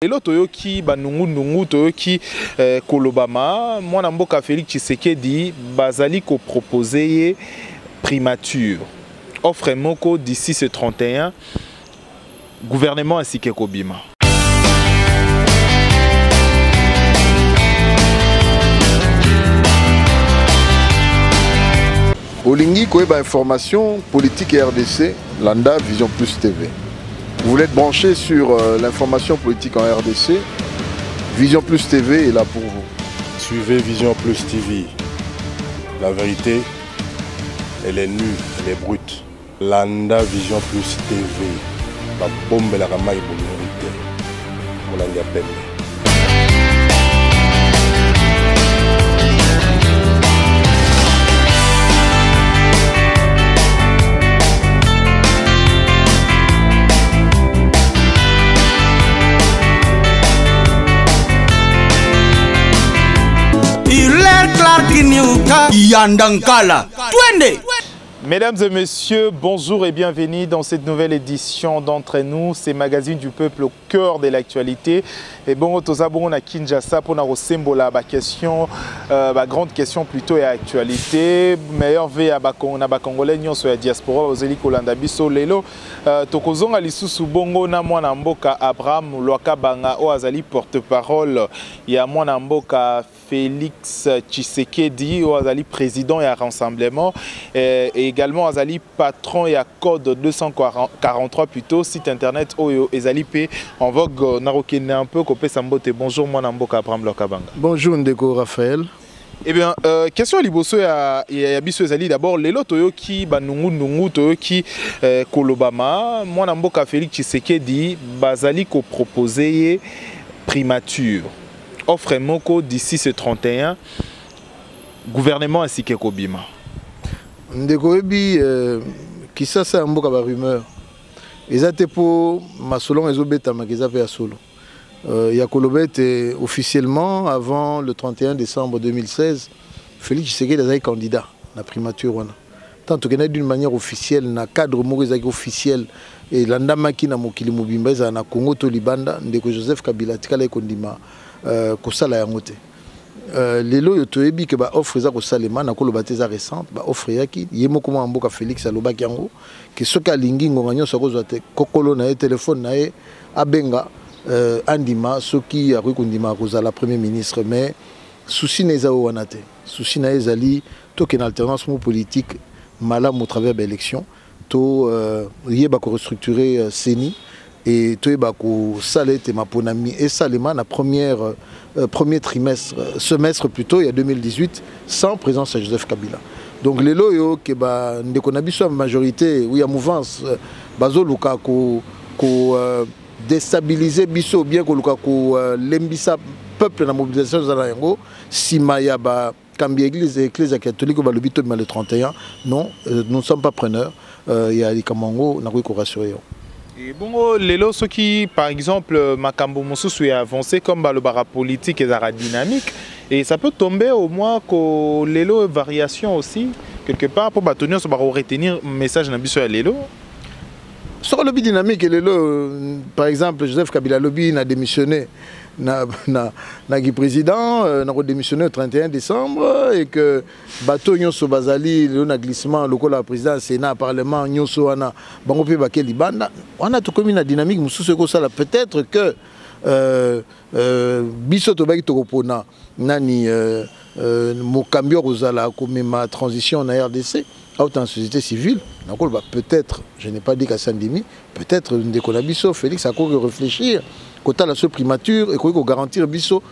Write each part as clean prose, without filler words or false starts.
Lelo toyoki banungu toyoki kolobama mwana mboka Félix Tshisekedi bazali ko proposer primature offre moko d'ici ce 31 gouvernement ainsi que kobima. Olingi koyeba information politique et RDC Landa Vision Plus TV. Vous voulez être branché sur l'information politique en RDC, Vision Plus TV est là pour vous. Suivez Vision Plus TV. La vérité, elle est nue, elle est brute. Landa Vision Plus TV. La bombe et la ramaille pour l'unité. Mon langue appelle. Mesdames et messieurs, bonjour et bienvenue dans cette nouvelle édition d'Entre nous, c'est Magazine du Peuple au cœur de l'actualité. Et bon, tous abonnés à Kinshasa pour nous symbole la question, grande question plutôt et actualité. Meilleur V à Congolais sur la diaspora aux élites Kolanda biso lelo. Tokozonga lisusu bongo na mwana mboka Abraham Lwakabanga o azali porte-parole ya mwana mboka Félix Tshisekedi o azali président et rassemblement et également azali patron et à code 243 plutôt site internet oyo ezali pe en vogue narokene un peu kopé sambote. Bonjour mwana mboka Abraham Lwakabanga. Bonjour Ndeko Raphaël. Eh bien, question liboso ya biso ezali d'abord lelo toyoki banungu toyoki kolobama mwana mboka Félix Tshisekedi bazali ko proposer primature offre moko d'ici ce 31 gouvernement ainsi que kobima. Ndeko ebi kisasa mboka ba rumeur ezate po masolon ezobeta makeza pe ya solo. Ya kolobete officiellement avant le 31 décembre 2016 Félix Tshisekedi est candidat à la primature wana. Tant que d'une manière officielle na cadre moko officiel et landamaki na mokili mobimba za na Congo to Libanda ndeko Joseph Kabila tikala kondima kosala yango te. Lelo yo toyebi ke ba offre za kosalema na koloba te za récente ba offre yaki yemo koma mboka Félix alobaki yango ke soka lingi ngonga nyoso kozwa te kokolo na téléphone na abenga andima soki a rekondima kozala premier ministre mais souci neza wana te souci na ezali to ke na alternance politique malamu au travers de l'élection to yeba ko restructurer CENI et to yeba ko salete maponami et salema na premier trimestre semestre plutôt il y a 2018 sans présence de Joseph Kabila. Donc les loyo ke ba ndeko na biso majorité oui à mouvance bazo luka ko déstabiliser biso bien ko luka ko lembisa peuple na mobilisation za yango sima ya ba kambi église catholique ba lobito le 31 non nous ne sommes pas preneurs il y a les kamango na ko rassurer. Et bon, lelo ceux qui par exemple makambo mosusu est avancé comme le bara politique et la dynamique et ça peut tomber au moins que lelo variation aussi quelque part pour tenir ce bara retenir message na biso ya lelo. Sur le lobby dynamique et lelo par exemple Joseph Kabila lobby n'a démissionné na président n'a démissionné le 31 décembre et que bateau nyonso bazali le na glissement lokola président Sénat parlement nyonso wana bango pe baké libanda on a tout comme une dynamique mususu ko sala peut-être que biso to baki to kopona nani mokambio kozala comme ma transition na RDC autant société civile peut-être je n'ai pas dit qu'à Sandimi peut-être Ndeko biso Félix a quoi réfléchir quant à la primature et qu'on garantir biso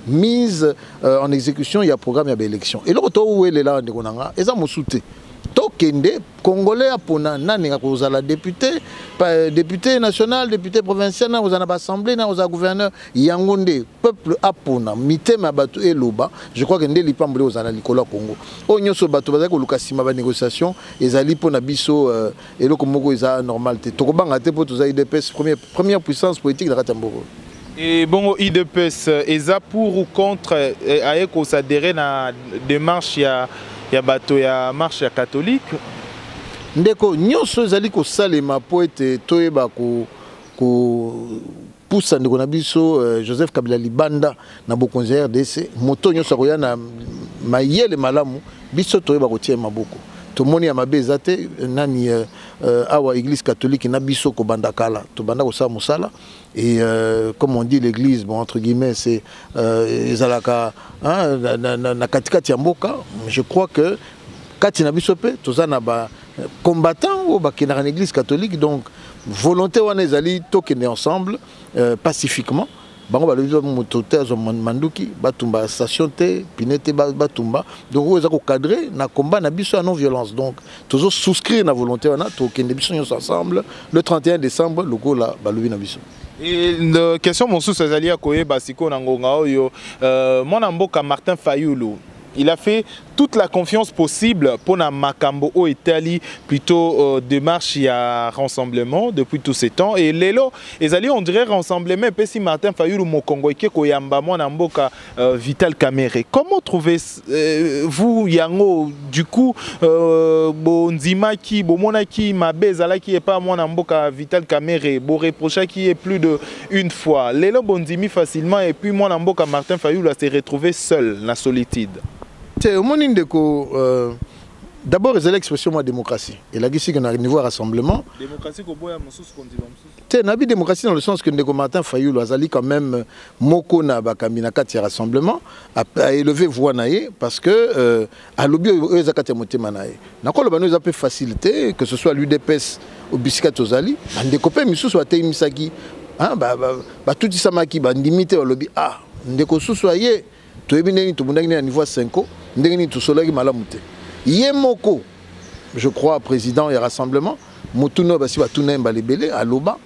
mise en exécution il y a programme il y a élection et l'autre où elle est là Ndeko nanga et ça mo souté tokende congolais apona nani kozala député national député provincial na ozana assemblée na oza gouverneur yangonde peuple apona mitema bato eloba je crois que ndé lipambole ozana likolo Congo onyoso bato bazaki koluka sima ba négociation ezali pona biso eloko moko eza normal te tokobanga te po toza IDPS première puissance politique de Katamboro. Et bon IDPS eza pour ou contre ayeko s'adhérer na démarche ya bato ya marche ya catholique ndeko nyonso ezali ko salema po ete toyeba ko poussa ndeko na biso Joseph Kabila Libanda na bokonzi RDC moto nyonso koya na mayele malamu biso toyeba kotia maboko tomoni ya mabe ezate nani awa église catholique na biso ko banda kala to banda ko sa musala et comme on dit l'église bon entre guillemets c'est ezalaka na katikati ya mboka. Je crois que kati na biso pe tozana ba combattant ou ba kena na église catholique donc volonté wana ezali tokende ensemble pacifiquement bango balobi motote azo manduki batumba station te pinete batumba donc oza ko cadrer na combat na biso non violence donc toujours souscrire na volonté wana tokende biso nyonso ensemble le 31 décembre lokola balobi na biso. Et la question mon sous ezali akoye basiko na ngonga oyo mwana mboka Martin Fayulu il a fait toute la confiance possible pour na makambo o Italie plutôt démarche ya rassemblement depuis tous ces temps et lelo ezali on dirait rassemblement pe si Martin Fayulu mokongo eke ko yamba mwana mboka Vital Kamerhe. Comment trouvez vous yango du coup bonzima ki bomona ki mabezala qui est pas mwana mboka Vital Kamerhe bo reprocha qui est plus de une fois lelo bonzimi facilement et puis mwana mboka Martin Fayulu s'est retrouvé seul la solitude. D'abord, c'est l'expression de la démocratie. Et là, ici, on a un niveau de rassemblement. Démocratie, c'est une démocratie dans le sens que Ndeko Martin Fayulu a quand même moko na bakambina kati rassemblement a élevé voix naie parce que à l'objet eux akati motema naie. Nakolo bano a peu facilité que ce soit l'UDPS ou Bisika Tozali, Ndeko pe misu soit misaki hein ba tout samaki ba ndimité au lobby ah Ndeko sosoyé to ebineni to bundaki na niveau 5 ndengeni to solaki malamu te. Yemoko, je crois, président et rassemblement, Motuno basi batunemba lebele à Loba.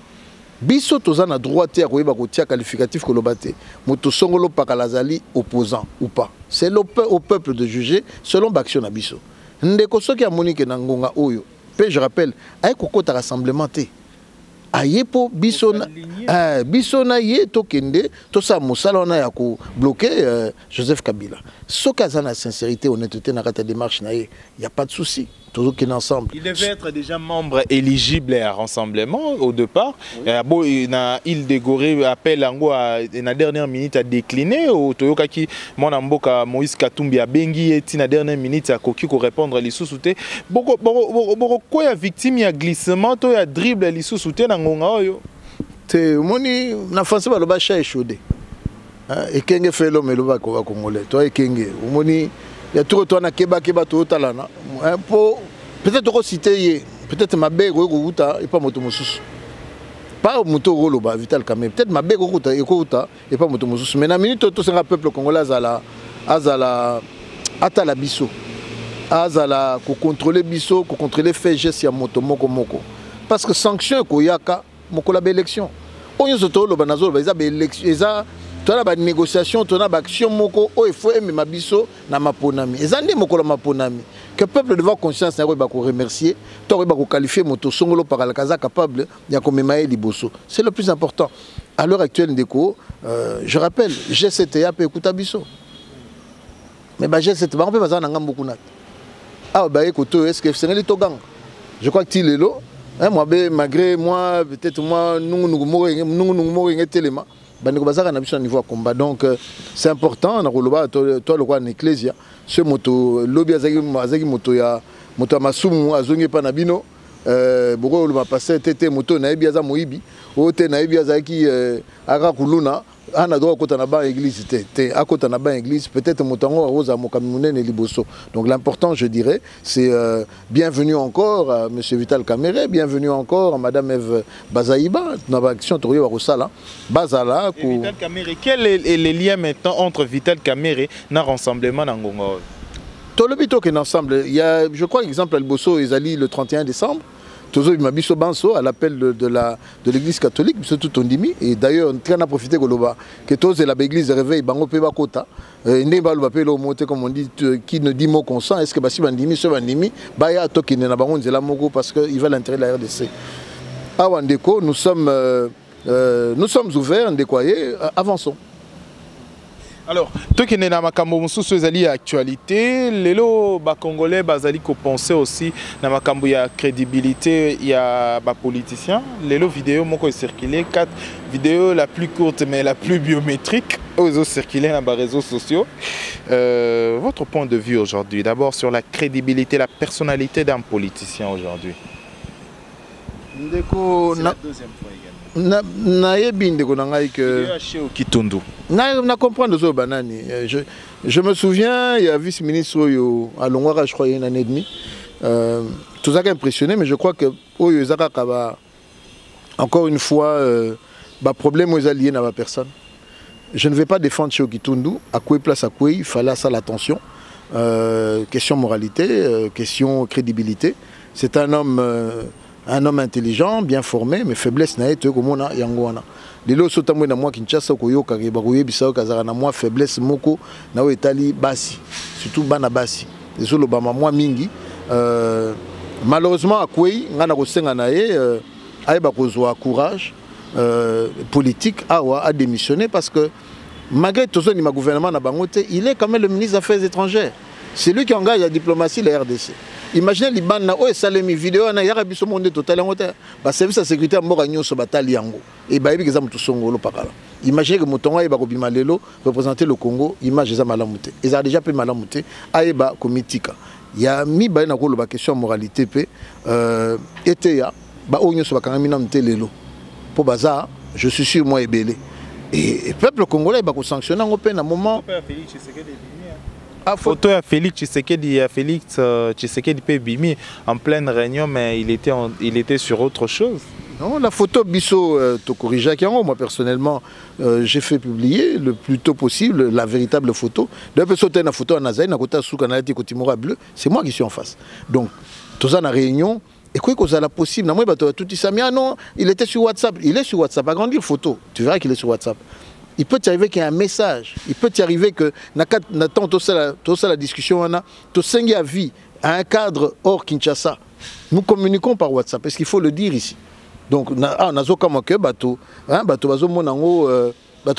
Biso tozana droite à koyeba kotia qualificatif kolobate. Moto songolo pakalazali opposant ou pas. C'est au peuple de juger selon l'action na biso. Ndeko soki amonike na ngonga oyo. Pe je rappelle, ay kokota rassemblement te. Ayepo bisona bisona ye tokende to sa musala na ya ko bloquer Joseph Kabila. Soka zana sincérité honnêteté na kata démarche na ye, y a pas de souci. Toujours qu'il ensemble. Il devait être déjà membre éligible à rassemblement au départ. Oui. Il dégoré appel en la dernière minute à décliner au Toyoka qui mon amboka Moïse Katumbi a bengi et na dernière minute à koki ko répondre les sous-soutés. Boko quoi ya victime ya glissement to ya dribble les sous-soutés na ngonga oyo. Te moni na français ba lo ba cha échaudé. Et kenge fait l'homme lo ba ko congolais. Toi kenge moni il y a tout na keba to talana peut-être qu'on citer peut-être ma belle route et pas moto mususu pas moto rolo ba Vital Kamerhe peut-être ma belle route et pas moto mususu mais na minute tout sera peuple congolais azala atala biso azala ko contrôler biso ko contrôler fait geste ya moto moko parce que sanction ko yaka moko la élection onyo soto lo banazo ba eza élection eza toi la négociation, toi la action moko, oh il faut aimer ma biso na maponami. Et zandi moko la maponami. Que peuple devant conscience n'a pas remercier, toi pas qualifier moto songolo par la casa capable, il y a comme maï liboso. C'est le plus important. À l'heure actuelle Ndeko, je rappelle, G7 peut écouter biso. Mais bah G7 on peut pas en ngam beaucoup nat. Ah bah écoute, est-ce que c'est les togang? Je crois que tu l'es là. Moi malgré moi peut-être moi nous mourir tellement. Niveau combat. Donc c'est important toi le roi en ecclésia ce moto lobby azaki moto ya moto masumu azongi pa na bino boko le passé tete moto na ebi aza moibi ote na ebi azaki aka kuluna ana droit kota na ba église te akota na ba église peut-être motango rosa mokamunene liboso. Donc l'important je dirais c'est bienvenue encore monsieur Vital Kamerhe, bienvenue encore madame Eve Bazaïba dans l'action Torio Rosala Bazala Vital Kamerhe. Quel est le lien maintenant entre Vital Kamerhe et rassemblement na ngonga? Tout le bito qui ensemble, il y a je crois exemple Alboso Ezali le 31 décembre. Toujours Mabiso Banso à l'appel de l'église catholique, surtout Tondimi. Et d'ailleurs, on a profité que tous la l'église réveille Bango Peba Kota. Neba Lopapelo monté comme on dit, qui ne dit mot consent. Est-ce que Bassi Bandimi, ce Bandimi, Baya Toki Nenabangon Zela Mogo parce qu'il va l'intérêt de la RDC. À Wandeko, nous sommes ouverts, Ndékoye, avançons. Alors, toi qui es dans makambo mususu ezali actualité, lelo ba congolais bazali ko penser aussi na makambo ya crédibilité ya ba politiciens. Lelo vidéo moko circulé 4 vidéos la plus courte mais la plus biométrique aux circulé dans les réseaux sociaux. Votre point de vue aujourd'hui, d'abord sur la crédibilité, la personnalité d'un politicien aujourd'hui. Ndeko C'est la deuxième fois également. Na comprendre ce banani. Je me souviens, il y a vice-ministre à Longwara, je crois, il y a une année et demie. Tout ça qui impressionné, mais je crois que encore une fois, problème aux alliés n'a pas personne. Je ne vais pas défendre Cheo Kitundu. À quoi place à quoi il fallait ça l'attention. Question moralité, question crédibilité. C'est un homme intelligent, bien formé, mais faiblesse n'a été comme on a yangoana. Les lots sont à moi Kinshasa koyo karibarouye bisao kazara na moi faiblesse moko na etali basi, surtout bana basi. Les autres bama moi mingi. Malheureusement à quoi ngana kosenga na ye aiba kozwa courage politique a démissionné parce que malgré tout ça, le gouvernement na bangote, il est quand même le ministre des Affaires étrangères. C'est lui qui engage la diplomatie de la RDC. Imaginez les bandes na salemi vidéo na yara biso monde total ngote ba service de sécurité mboka nyoso batali yango et ba yebi kezamu tusongolo pakala. Imaginez que motonga yeba ko bimalelo représenter le Congo, image za malamute. Ils a déjà peu malamute ayeba komitika. Ya mi ba na ko lo ba question moralité pe était ya ba onyoso bakanga mina mtelelo. Pour bazar, je suis sûr moi ebelé. Et le peuple congolais va sanctionner en un moment. Photo à Félix Tshisekedi peut bimi en pleine réunion, mais il était sur autre chose. Non, la photo Bisso Tokorija Kiango, moi personnellement, j'ai fait publier le plus tôt possible la véritable photo. Depuis sauter une photo en Azaï, bleu, c'est moi qui suis en face. Donc, tout ça dans la réunion. Et quoi que ça la possible, non, il était sur WhatsApp, il est sur WhatsApp, agrandir photo, tu verras qu'il est sur WhatsApp. Il peut t'arriver qu'il y ait un message, il peut t'arriver que n'attend tout ça la discussion on a, tout ça à vie à un cadre hors Kinshasa. Nous communiquons par WhatsApp, parce qu'il faut le dire ici. Donc on a comme que bateau, bateau monango ça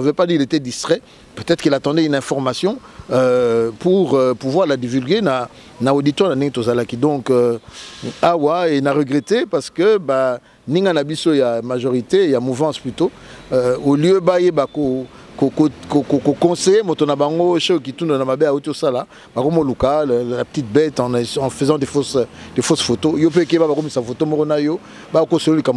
ne veut pas dire qu'il était distrait. Peut-être qu'il attendait une information pour pouvoir la divulguer dans l'auditoire. Donc, awa et n'a regretté parce que Ninga Nabiso, il y a majorité, il y a mouvance plutôt. Au lieu de conseiller, Motonabango, Cheo Kitundu Namabe à Otosala, la petite bête en faisant des fausses photos. Il peut qu'il y ait sa photo Moronayo, celui qui a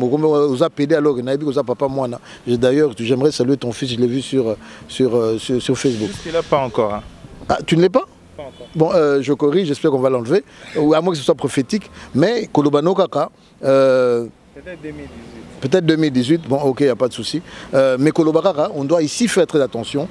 pédé alors qu'il n'a pas papa moi. D'ailleurs, j'aimerais saluer ton fils, je l'ai vu sur Facebook. Jusque-là, pas encore. Hein. Ah, tu ne l'es pas? Pas encore. Bon, je corrige, j'espère qu'on va l'enlever. À moins que ce soit prophétique. Mais Kolobano Kaka. Peut-être 2018. Peut-être 2018, bon ok, il n'y a pas de souci. Mais Kolobakara, on doit ici faire très attention.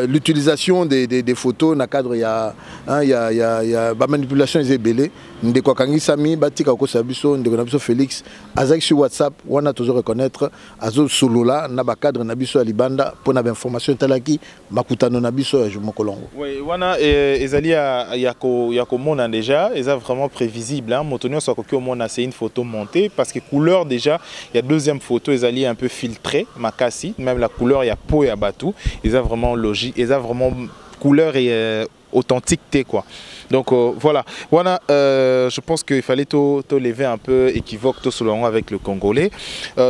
L'utilisation des photos, dans le cadre, il y a la manipulation des ébélés. Nous avons Sami, Batika Okosabiso, nous avons Félix, Azak sur WhatsApp, on a toujours reconnaître, Azo Solola, Naba cadre Nabiso Alibanda, pour avoir information talaki, Makutano Nabiso et Jumokolongo. Oui, wana ezali yako mona déjà, ils sont vraiment prévisible. Motonio Sokoki Mona, c'est une photo montée parce que couleur déjà, il y a deuxième photo, ils allaient un peu filtré, Makasi, même la couleur, il y a peau et Abatou, ils ont vraiment logique, ils ont vraiment couleur et authenticité quoi. Donc voilà, je pense qu'il fallait te lever un peu équivoque selon avec le Congolais.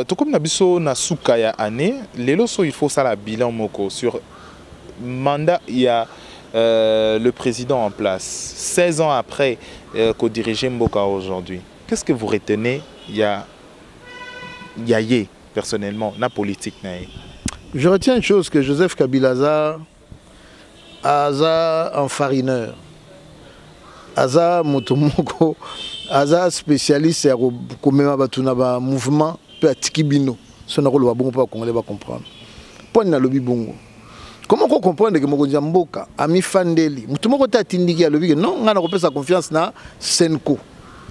Tout comme Nabiso Nasuka ya année, les losos il faut ça la bilan moko sur mandat il y a le président en place 16 ans après qu'au dirigeait Mboka aujourd'hui. Qu'est-ce que vous retenez il y a personnellement la politique naïe? Je retiens une chose que Joseph Kabila Aza enfarineur. Aza motomoko, Aza spécialiste à mouvement peu atikibino. Son rôle va bon pas qu'on va comprendre. Point na lobi bongo. Comment on comprend que Mokonzi Mboka ami Fandeli, mutumoko ta tindiki lobi non ngana ko pesa confiance na Senko.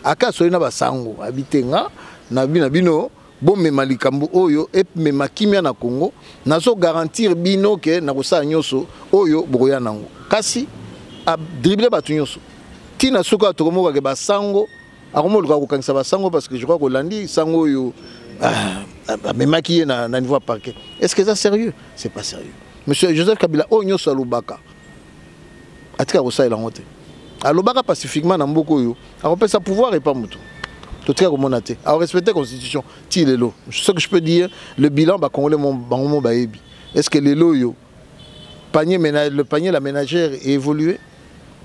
Aka soina ba sango habitenga na bino bon malikambo oyo et mema kimia na Congo nazo garantir bino ke na kosa nyoso oyo boya nango. Kasi a dribbler batu nyoso. Tina soka tokomoka ke basango akomoluka ko kanisa basango parce que je crois que Landi sango yo mema ki na niveau parquet. Est-ce que c'est sérieux? C'est pas sérieux. Monsieur Joseph Kabila o nyoso alobaka atika kosa ela ngote alobaka pacifiquement na mboko yo akopesa pouvoir et pas mutu totika komona te a respecter constitution ti lelo. Ce que je peux dire, le bilan ba congolais mon baebi, est-ce que lelo yo le panier la ménagère est évolué?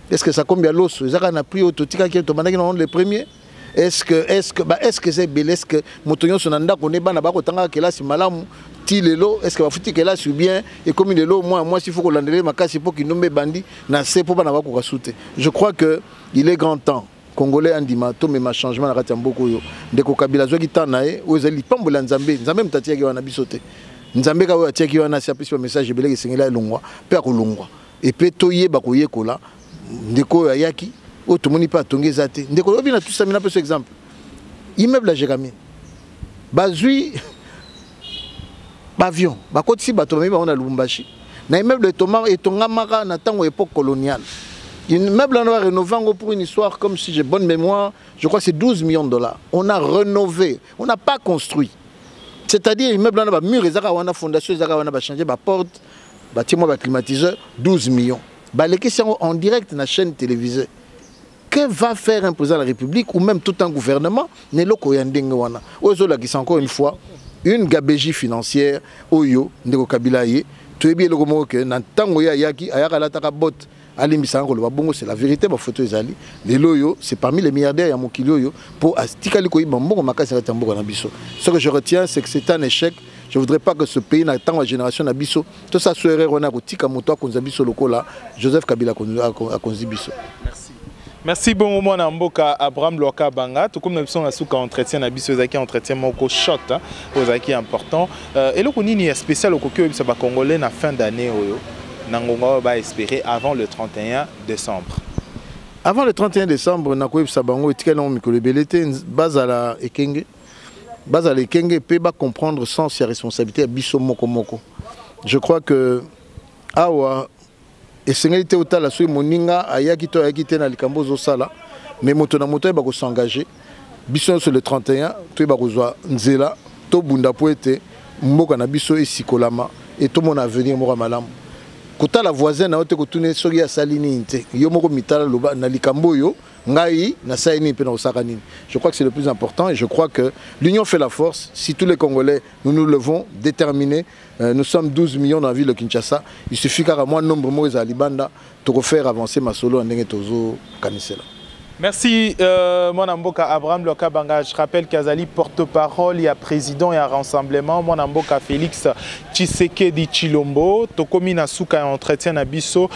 Est-ce que ça combien l'os ezaka na prix totika ki to manaki na le premier? Est-ce que c'est bel, est-ce que motonyo sonanda connaît bana ba kotanga kelasi malamu ti lelo, est-ce que va fouti kelasi ou bien et comme lelo moi s'il faut qu'on l'endele makasi pour qu'il nombe bandi na se pour bana ba ko kasute. Je crois que il est grand temps Congolais andima to me ma changement na kati mboko yo ndeko Kabila zo kitana e ozali pambola nzambe mtati yaki wana bisote nzambe ka wa tiaki wana si apesi message beleke sengela longwa pe akolongwa et pe toye ba koyekola ndeko yaki o to moni pa tongeza te ndeko obi na tout ça mina pe ce exemple immeuble à Jérémie bazui avion ba kotisi bato ba on a Lubumbashi na immeuble etongamaka na tango époque coloniale. Immeuble on a rénové pour une histoire comme si j'ai bonne mémoire, je crois que c'est 12 millions de dollars. On a rénové, on n'a pas construit. C'est-à-dire immeuble on a mur on a fondation on a changé ma porte, bâtiment climatiseur 12 millions. Les questions en direct dans la chaîne télévisée. Que va faire un président de la République ou même tout un gouvernement? Neloko yandenge wana. Ozola qui c'est encore une fois une gabégie financière oyo ndeko Kabila ye. Tu es bien le mot que na tango ya yaki ayaka la taka bot ali misango le bongo c'est la vérité ba photo ezali. Les loyo c'est parmi les milliardaires ya mokili yo pour astikali ko ibambo makasi ya tambo na biso. Ce que je retiens c'est que c'est un échec. Je ne voudrais pas que ce pays n'attende la génération d'Abisso. Tout ça serait Ronako Tika Moto à Konzabiso Lokola, Joseph Kabila à Konzibiso. Merci. Merci bon moment Namboka Abraham Loka Banga. Tout comme nous sommes à Souka entretien Abisso Zaki entretien Moko shot aux Zaki important. Et le Konini est spécial au Kokyo Ibsa Congolais na fin d'année Oyo. Nangonga va espérer avant le 31 décembre. Avant le 31 décembre, Nako Ibsa Bango et Tikanon Mikolo Belete base à la Ekenge. Base à l'Ekenge peut pas comprendre sans sa responsabilité à Bisso Moko Moko. Je crois que awa et sengalité ota la sui moninga ayaki to ayaki te na likambo zo sala mais moto na moto ba ko s'engager Bisso sur le 31 to ba ko zwa nzela to bunda poete mboka na biso esikolama et tout mon avenir moko malamu kota la voisine na ote ko tune soki ya salini nte yo moko mitala loba na likambo yo ngai na saini pe na osaka nini. Je crois que c'est le plus important et je crois que l'union fait la force. Si tous les Congolais nous nous levons déterminés, nous sommes 12 millions dans la ville de Kinshasa, il suffit qu'à moi nombre moi à Libanda pour faire avancer ma solo en Tozo Kanisela. Merci, mon Amboka Abraham Loka Banga. Je rappelle qu'Azali porte-parole, il y a président et un rassemblement. Mon Amboka Félix Tshisekedi Tshilombo. Tokomi Nasuka entretien Nabiso.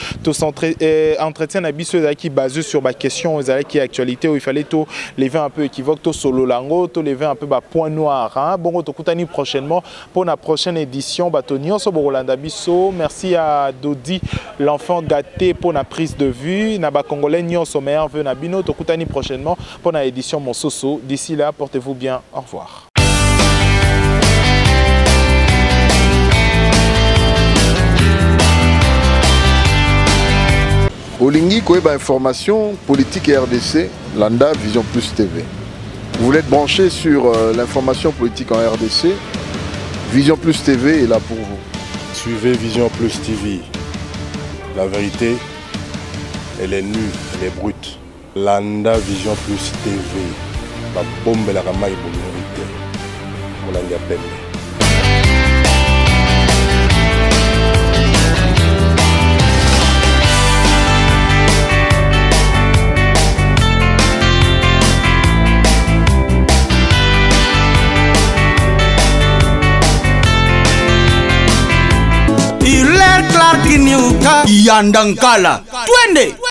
Entretien Nabiso qui basé sur ma question qui est actualité où il fallait tout lever un peu équivoque, tout solo lango, tout lever un peu point noir. Bon, Tokutani prochainement pour la prochaine édition. Batonio Soborolanda Biso. Merci à Dodi, l'enfant gâté pour la prise de vue. Naba Congolais Nyon Sommeil veut Nabino. Tokutani prochainement pour la édition Monsoso. D'ici là, portez-vous bien. Au revoir. Olingi Koeba Information Politique et RDC, Landa Vision Plus TV. Vous voulez être branché sur l'information politique en RDC, Vision Plus TV est là pour vous. Suivez Vision Plus TV. La vérité, elle est nue, elle est brute. Landa Vision Plus TV. La bombe la ramaille pour minorité. Mon ami appelle. Il est clair qu'il n'y a pas Yandankala. Twende!